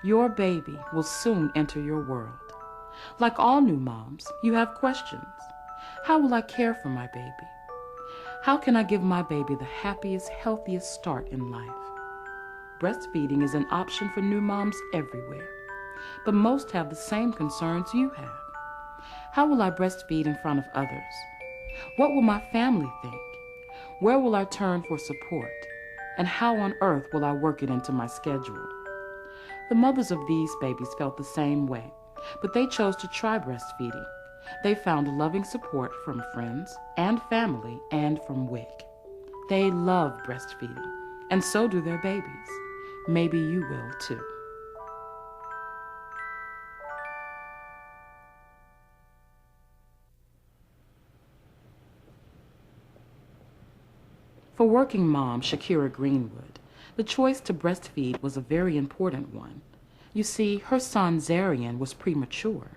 Your baby will soon enter your world. Like all new moms, you have questions. How will I care for my baby? How can I give my baby the happiest, healthiest start in life? Breastfeeding is an option for new moms everywhere, but most have the same concerns you have. How will I breastfeed in front of others? What will my family think? Where will I turn for support? And how on earth will I work it into my schedule? The mothers of these babies felt the same way, but they chose to try breastfeeding. They found loving support from friends and family and from WIC. They love breastfeeding, and so do their babies. Maybe you will too. For working mom Shakira Greenwood, the choice to breastfeed was a very important one. You see, her son Zarian was premature.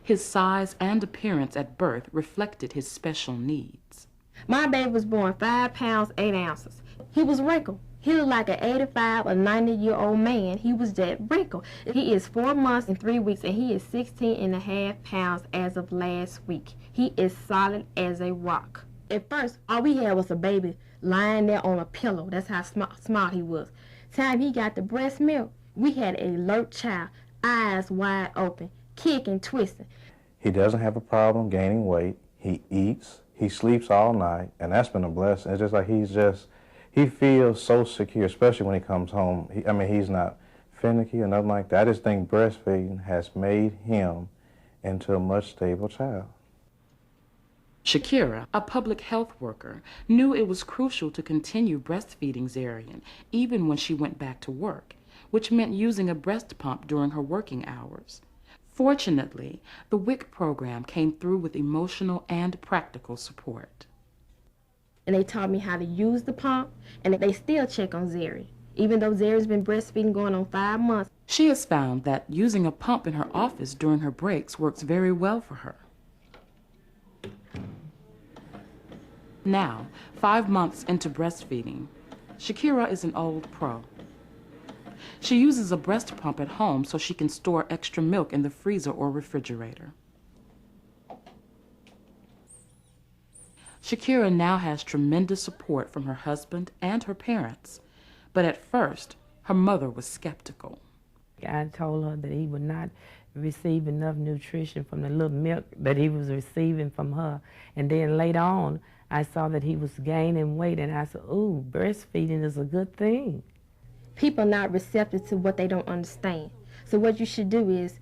His size and appearance at birth reflected his special needs. My baby was born 5 pounds, 8 ounces. He was wrinkled. He looked like an 85 or 90-year-old man. He was that wrinkled. He is 4 months and 3 weeks, and he is 16.5 pounds as of last week. He is solid as a rock. At first, all we had was a baby lying there on a pillow. That's how small he was. Time he got the breast milk, we had an alert child, eyes wide open, kicking, twisting. He doesn't have a problem gaining weight. He eats. He sleeps all night, and that's been a blessing. It's just like he feels so secure, especially when he comes home. He's not finicky or nothing like that. I just think breastfeeding has made him into a much stable child. Shakira, a public health worker, knew it was crucial to continue breastfeeding Zarian even when she went back to work, which meant using a breast pump during her working hours. Fortunately, the WIC program came through with emotional and practical support. And they taught me how to use the pump, and they still check on Zari. Even though Zari's been breastfeeding going on 5 months. She has found that using a pump in her office during her breaks works very well for her. Now, 5 months into breastfeeding, Shakira is an old pro. She uses a breast pump at home so she can store extra milk in the freezer or refrigerator. Shakira now has tremendous support from her husband and her parents, but at first, her mother was skeptical. I told her that he would not receive enough nutrition from the little milk that he was receiving from her. And then later on, I saw that he was gaining weight, and I said, ooh, breastfeeding is a good thing. People are not receptive to what they don't understand. So what you should do is,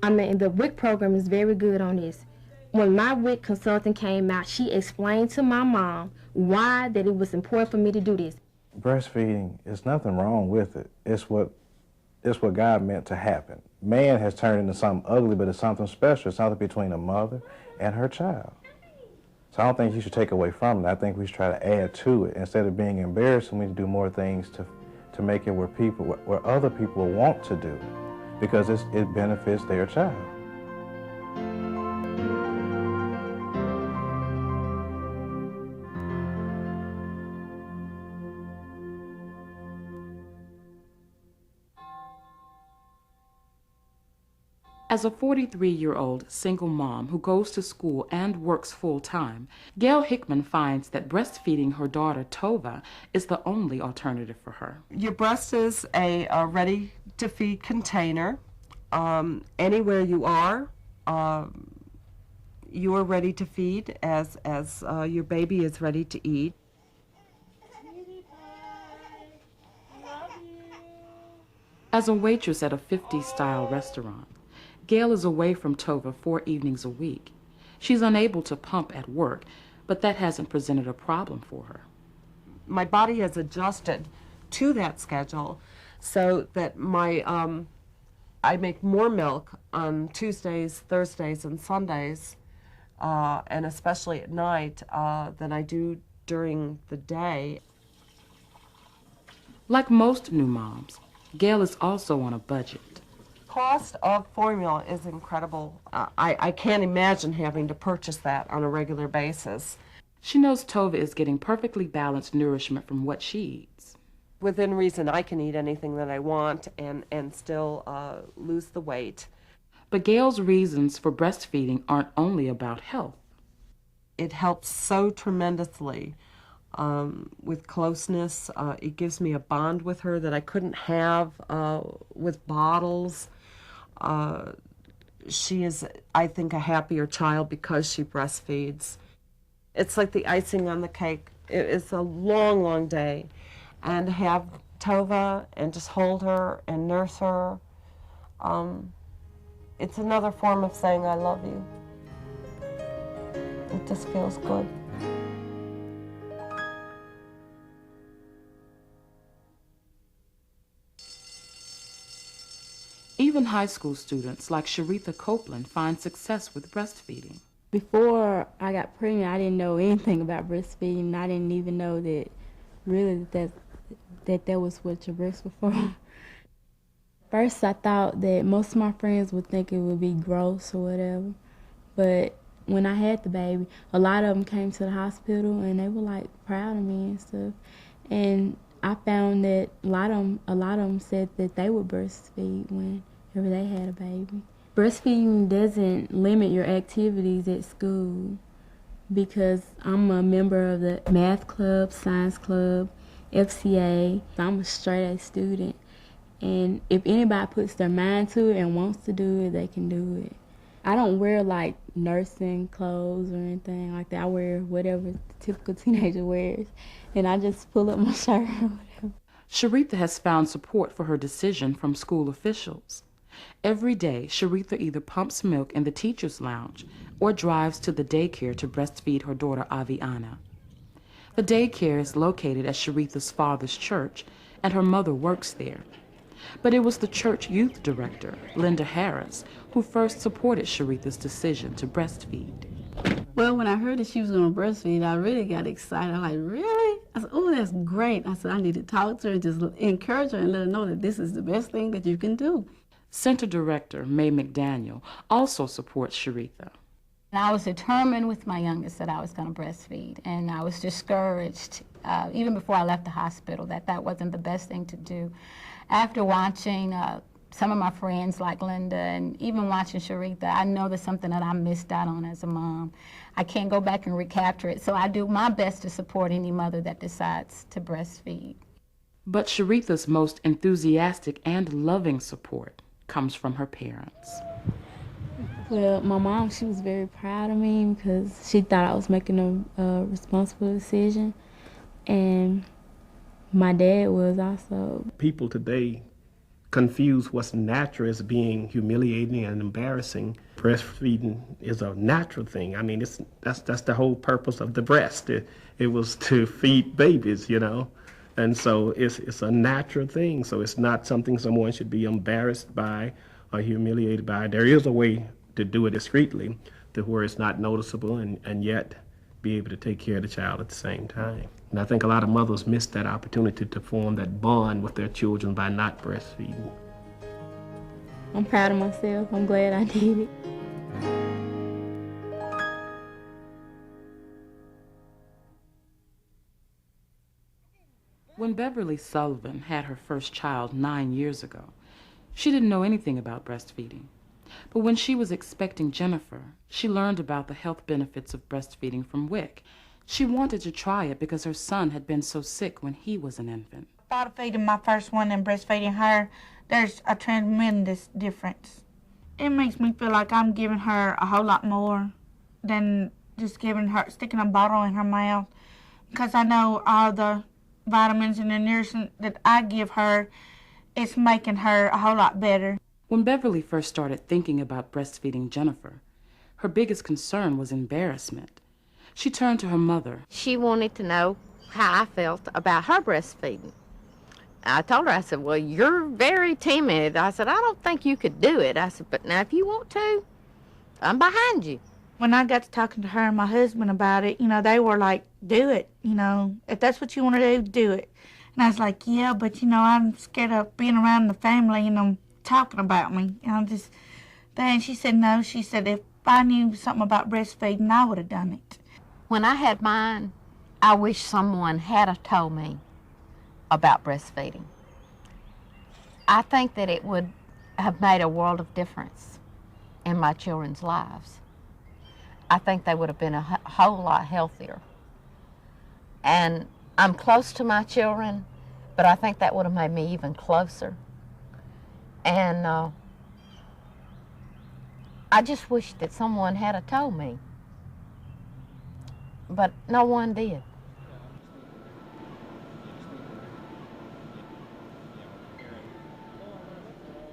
the WIC program is very good on this. When my WIC consultant came out, she explained to my mom why that it was important for me to do this. Breastfeeding, there's nothing wrong with it. It's what God meant to happen. Man has turned into something ugly, but it's something special. It's something between a mother and her child. So I don't think you should take away from it. I think we should try to add to it. Instead of being embarrassed, we need to do more things to make it where other people want to do, because it benefits their child. As a 43-year-old single mom who goes to school and works full-time, Gail Hickman finds that breastfeeding her daughter Tova is the only alternative for her. Your breast is a ready-to-feed container. Anywhere you are ready to feed as your baby is ready to eat. As a waitress at a 50s-style restaurant, Gail is away from Tova 4 evenings a week. She's unable to pump at work, but that hasn't presented a problem for her. My body has adjusted to that schedule so that I make more milk on Tuesdays, Thursdays, and Sundays, and especially at night, than I do during the day. Like most new moms, Gail is also on a budget. Cost of formula is incredible. I can't imagine having to purchase that on a regular basis. She knows Tova is getting perfectly balanced nourishment from what she eats. within reason, I can eat anything that I want and still lose the weight. But Gail's reasons for breastfeeding aren't only about health. It helps so tremendously with closeness. It gives me a bond with her that I couldn't have with bottles. She is, I think, a happier child because she breastfeeds. It's like the icing on the cake. It's a long, long day. And to have Tova and just hold her and nurse her, it's another form of saying I love you. It just feels good. Even high school students like Sharitha Copeland find success with breastfeeding. Before I got pregnant, I didn't know anything about breastfeeding. I didn't even know that really that was what your breasts were for. First, I thought that most of my friends would think it would be gross or whatever. But when I had the baby, a lot of them came to the hospital and they were like proud of me and stuff. And I found that a lot of them said that they would breastfeed whenever they had a baby. Breastfeeding doesn't limit your activities at school because I'm a member of the math club, science club, FCA. I'm a straight A student. And if anybody puts their mind to it and wants to do it, they can do it. I don't wear like nursing clothes or anything like that. I wear whatever the typical teenager wears. And I just pull up my shirt or whatever. Sharitha has found support for her decision from school officials. Every day, Sharitha either pumps milk in the teacher's lounge or drives to the daycare to breastfeed her daughter Aviana. The daycare is located at Sharitha's father's church, and her mother works there. But it was the church youth director, Linda Harris, who first supported Sharitha's decision to breastfeed. Well, when I heard that she was going to breastfeed, I really got excited. I'm like, really? I said, oh, that's great. I said, I need to talk to her and just encourage her and let her know that this is the best thing that you can do. Center Director Mae McDaniel also supports Sharitha. I was determined with my youngest that I was going to breastfeed, and I was discouraged even before I left the hospital that wasn't the best thing to do. After watching some of my friends like Linda and even watching Sharitha, I know there's something that I missed out on as a mom. I can't go back and recapture it, so I do my best to support any mother that decides to breastfeed. But Sharitha's most enthusiastic and loving support comes from her parents. Well, my mom, she was very proud of me because she thought I was making a responsible decision. And my dad was also. People today confuse what's natural as being humiliating and embarrassing. Breastfeeding is a natural thing. I mean, that's the whole purpose of the breast. It was to feed babies, you know. And so it's a natural thing. So it's not something someone should be embarrassed by or humiliated by. There is a way to do it discreetly to where it's not noticeable and yet be able to take care of the child at the same time. And I think a lot of mothers miss that opportunity to form that bond with their children by not breastfeeding. I'm proud of myself. I'm glad I did it. When Beverly Sullivan had her first child 9 years ago, she didn't know anything about breastfeeding. But when she was expecting Jennifer, she learned about the health benefits of breastfeeding from WIC. She wanted to try it because her son had been so sick when he was an infant. Bottle feeding my first one and breastfeeding her, there's a tremendous difference. It makes me feel like I'm giving her a whole lot more than just sticking a bottle in her mouth, because I know all the vitamins and the nourishment that I give her, it's making her a whole lot better. When Beverly first started thinking about breastfeeding Jennifer, her biggest concern was embarrassment. She turned to her mother. She wanted to know how I felt about her breastfeeding. I told her, I said, well, you're very timid. I said, I don't think you could do it. I said, but now if you want to, I'm behind you. When I got to talking to her and my husband about it, they were like, do it, if that's what you want to do it. And I was like, yeah, but, I'm scared of being around the family and them talking about me. Then she said, no, she said, if I knew something about breastfeeding, I would have done it. When I had mine, I wish someone had told me about breastfeeding. I think that it would have made a world of difference in my children's lives. I think they would have been a whole lot healthier. And I'm close to my children, but I think that would have made me even closer. And I just wish that someone had told me, but no one did.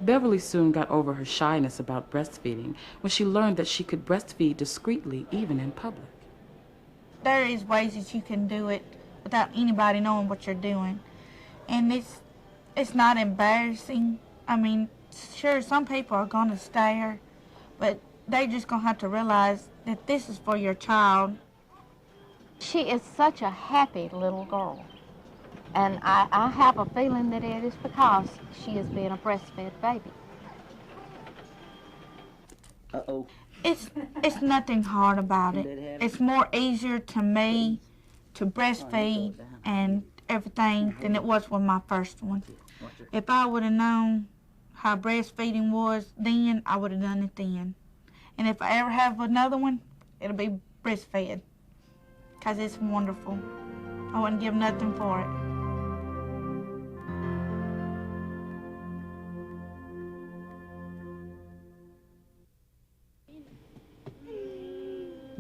Beverly soon got over her shyness about breastfeeding when she learned that she could breastfeed discreetly even in public. There is ways that you can do it without anybody knowing what you're doing. And it's not embarrassing. I mean, sure, some people are going to stare, but they're just going to have to realize that this is for your child. She is such a happy little girl. And I have a feeling that it is because she is being a breastfed baby. Uh-oh. It's nothing hard about it. It's more easier to me to breastfeed and everything than it was with my first one. If I would have known how breastfeeding was then, I would have done it then. And if I ever have another one, it'll be breastfed, because it's wonderful. I wouldn't give nothing for it.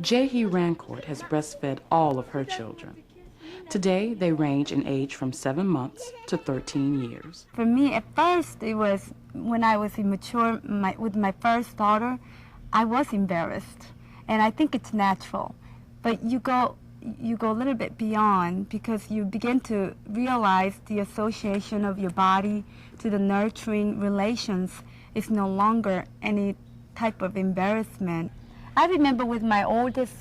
Jehi Rancourt has breastfed all of her children. Today, they range in age from 7 months to 13 years. For me, at first, it was when I was immature with my first daughter, I was embarrassed. And I think it's natural. But you go a little bit beyond, because you begin to realize the association of your body to the nurturing relations is no longer any type of embarrassment. I remember with my oldest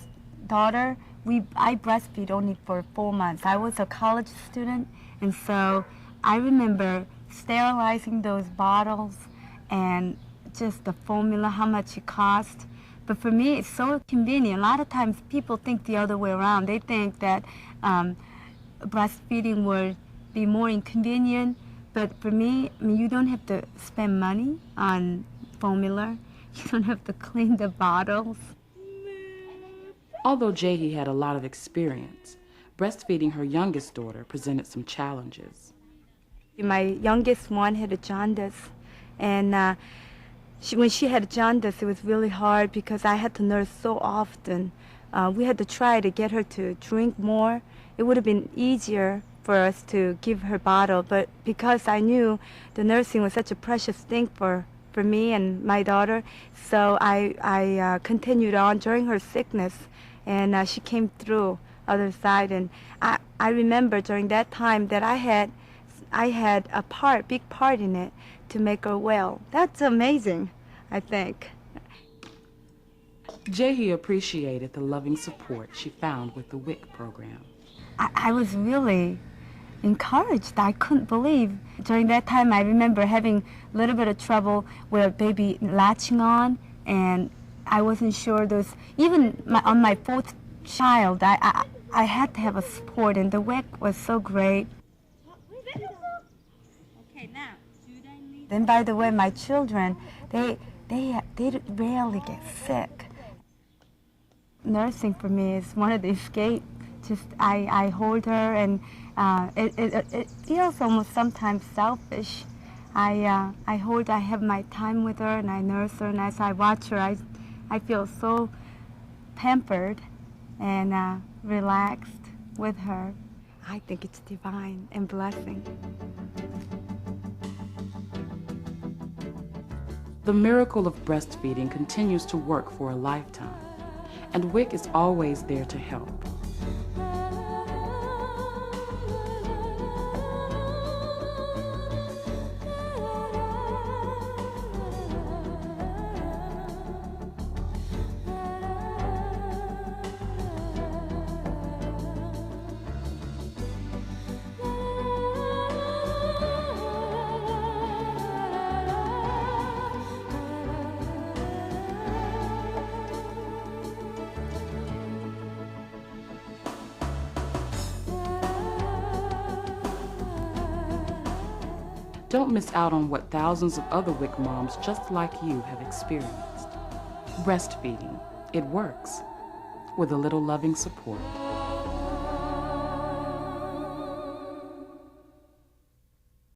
daughter, I breastfeed only for 4 months. I was a college student, and so I remember sterilizing those bottles and just the formula, how much it cost. But for me, it's so convenient. A lot of times people think the other way around. They think that breastfeeding would be more inconvenient. But for me, I mean, you don't have to spend money on formula. You don't have to clean the bottles. Although Jehi had a lot of experience, breastfeeding her youngest daughter presented some challenges. My youngest one had a jaundice, and when she had jaundice, it was really hard because I had to nurse so often. We had to try to get her to drink more. It would have been easier for us to give her bottle, but because I knew the nursing was such a precious thing for me and my daughter, so I continued on during her sickness, and she came through other side. And I remember during that time that I had a big part in it to make her well. That's amazing, I think. Jehi appreciated the loving support she found with the WIC program. I was really encouraged. I couldn't believe. During that time, I remember having a little bit of trouble with baby latching on, and I wasn't sure those, even on my fourth child, I had to have a support, and the WIC was so great. Then, by the way, my children, they rarely get sick. Nursing for me is one of the escape. Just I hold her, and it feels almost sometimes selfish. I have my time with her, and I nurse her, and as I watch her, I feel so pampered and relaxed with her. I think it's divine and blessing. The miracle of breastfeeding continues to work for a lifetime, and WIC is always there to help. Don't miss out on what thousands of other WIC moms just like you have experienced. Breastfeeding, it works, with a little loving support.